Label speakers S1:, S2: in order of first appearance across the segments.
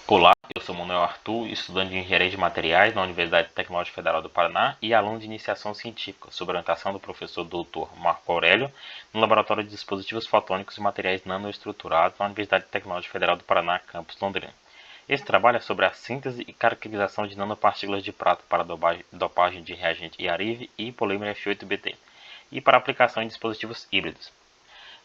S1: Olá, eu sou Manuel Arthur, estudante de Engenharia de Materiais na Universidade Tecnológica Federal do Paraná e aluno de Iniciação Científica, sob orientação do professor Dr. Marco Aurélio, no Laboratório de Dispositivos Fotônicos e Materiais Nanoestruturados na Universidade Tecnológica Federal do Paraná, campus Londrina. Esse trabalho é sobre a síntese e caracterização de nanopartículas de prata para dopagem de reagente IARIV e polímero F8BT e para aplicação em dispositivos híbridos.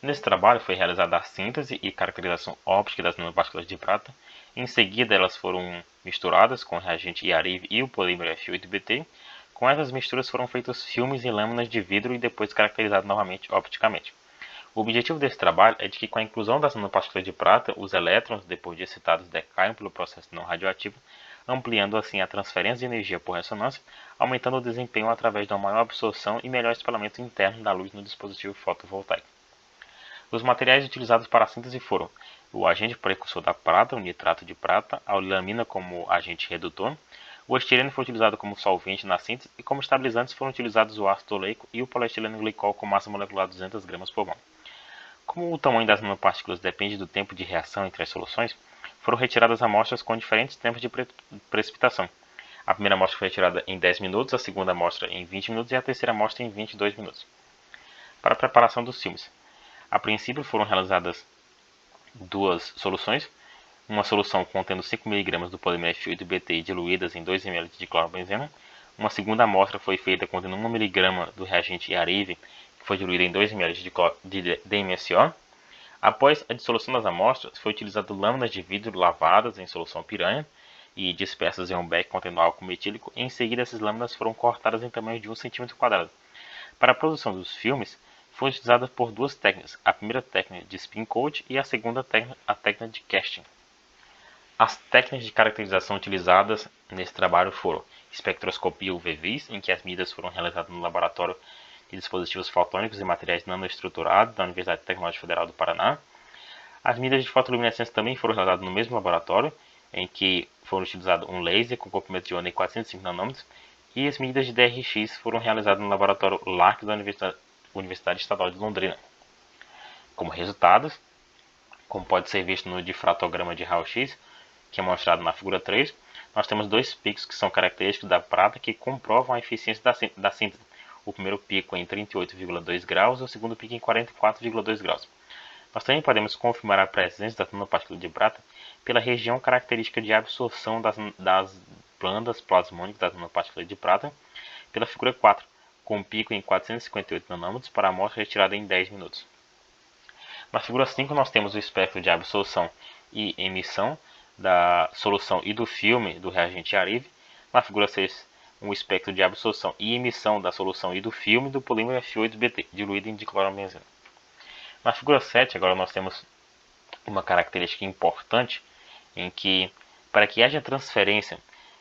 S1: Nesse trabalho foi realizada a síntese e caracterização óptica das nanopartículas de prata. Em seguida, elas foram misturadas com o reagente IARIV e o polímero F8BT. Com essas misturas foram feitos filmes em lâminas de vidro e depois caracterizados novamente opticamente. O objetivo desse trabalho é de que, com a inclusão das nanopartículas de prata, os elétrons, depois de excitados, decaiam pelo processo não radioativo, ampliando assim a transferência de energia por ressonância, aumentando o desempenho através de uma maior absorção e melhor espalhamento interno da luz no dispositivo fotovoltaico. Os materiais utilizados para a síntese foram o agente precursor da prata, o nitrato de prata, a olilamina como agente redutor, o estireno foi utilizado como solvente na síntese e como estabilizantes foram utilizados o ácido oleico e o poliestileno glicol com massa molecular 200 gramas por mol. Como o tamanho das nanopartículas depende do tempo de reação entre as soluções, foram retiradas amostras com diferentes tempos de precipitação. A primeira amostra foi retirada em 10 minutos, a segunda amostra em 20 minutos e a terceira amostra em 22 minutos. Para a preparação dos filmes, a princípio foram realizadas duas soluções, uma solução contendo 5 mg do polímero F8BT diluídas em 2 ml de clorobenzeno. Uma segunda amostra foi feita contendo 1 mg do reagente IARIV, que foi diluída em 2 ml de DMSO. Após a dissolução das amostras, foi utilizado lâminas de vidro lavadas em solução piranha e dispersas em um beck contendo álcool metílico. Em seguida, essas lâminas foram cortadas em tamanho de 1 cm². Para a produção dos filmes, foi utilizada por duas técnicas, a primeira técnica de spin coat e a segunda técnica, a técnica de casting. As técnicas de caracterização utilizadas nesse trabalho foram espectroscopia UV-Vis, em que as medidas foram realizadas no Laboratório de Dispositivos Fotônicos e Materiais Nanoestruturados da Universidade Tecnológica Federal do Paraná. As medidas de fotoluminescência também foram realizadas no mesmo laboratório, em que foram utilizados um laser com comprimento de onda em 405 nanômetros, e as medidas de DRX foram realizadas no laboratório LARC da Universidade Estadual de Londrina. Como resultados, como pode ser visto no difratograma de raio-x, que é mostrado na figura 3, nós temos dois picos que são característicos da prata que comprovam a eficiência da síntese. O primeiro pico em 38,2 graus e o segundo pico em 44,2 graus. Nós também podemos confirmar a presença da nanopartícula de prata pela região característica de absorção das bandas plasmônicas das nanopartículas de prata, pela figura 4, com um pico em 458 nanômetros para a amostra retirada em 10 minutos. Na figura 5 nós temos o espectro de absorção e emissão da solução e do filme do reagente IARIV. Na figura 6, um espectro de absorção e emissão da solução e do filme do polímero F8BT, diluído em diclorobenzeno. Na figura 7, agora nós temos uma característica importante em que, para que haja transferência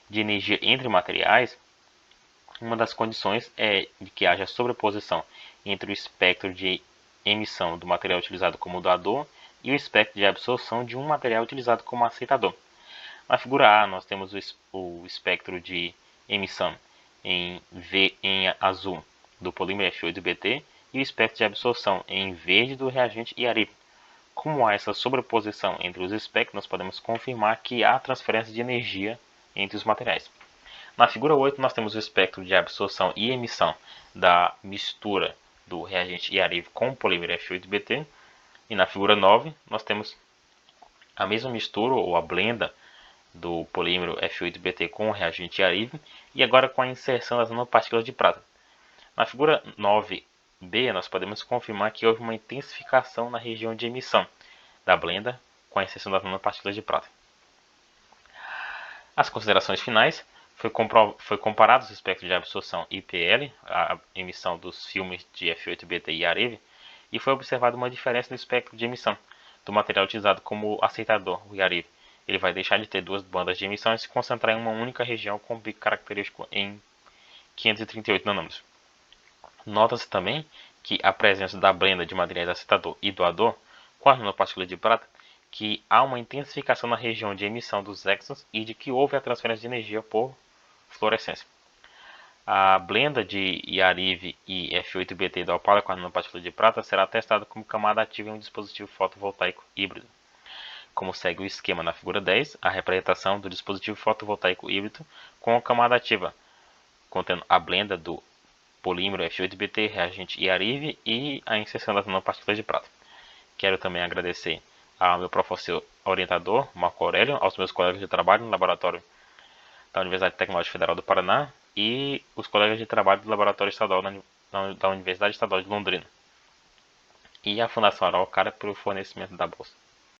S1: de energia entre materiais, uma das condições é de que haja sobreposição entre o espectro de emissão do material utilizado como doador e o espectro de absorção de um material utilizado como aceitador. Na figura A, nós temos o espectro de emissão em azul do polímero F8BT e o espectro de absorção em verde do reagente IARIV. Como há essa sobreposição entre os espectros, nós podemos confirmar que há transferência de energia entre os materiais. Na figura 8, nós temos o espectro de absorção e emissão da mistura do reagente IARIV com o polímero F8BT. E na figura 9, nós temos a mesma mistura ou a blenda do polímero F8BT com o reagente IARIV e agora com a inserção das nanopartículas de prata. Na figura 9b, nós podemos confirmar que houve uma intensificação na região de emissão da blenda com a inserção das nanopartículas de prata. As considerações finais. Foi comparado os espectros de absorção IPL, a emissão dos filmes de F8BT e IARIV, e foi observada uma diferença no espectro de emissão do material utilizado como aceitador, o IARIV. Ele vai deixar de ter duas bandas de emissão e se concentrar em uma única região com pico característico em 538 nanômetros. Nota-se também que a presença da blenda de materiais aceitador e doador com as nanopartículas de prata, que há uma intensificação na região de emissão dos exons e de que houve a transferência de energia por fluorescência. A blenda de IARIV e F8BT da opala com a nanopartícula de prata será testada como camada ativa em um dispositivo fotovoltaico híbrido. como segue o esquema na figura 10, a representação do dispositivo fotovoltaico híbrido com a camada ativa, contendo a blenda do polímero F8BT, reagente IARIV e a inserção das nanopartículas de prata. Quero também agradecer ao meu professor orientador, Marco Aurélio, aos meus colegas de trabalho no laboratório da Universidade Tecnológica Federal do Paraná e os colegas de trabalho do laboratório estadual da Universidade Estadual de Londrina. E a Fundação Araucária pelo fornecimento da bolsa.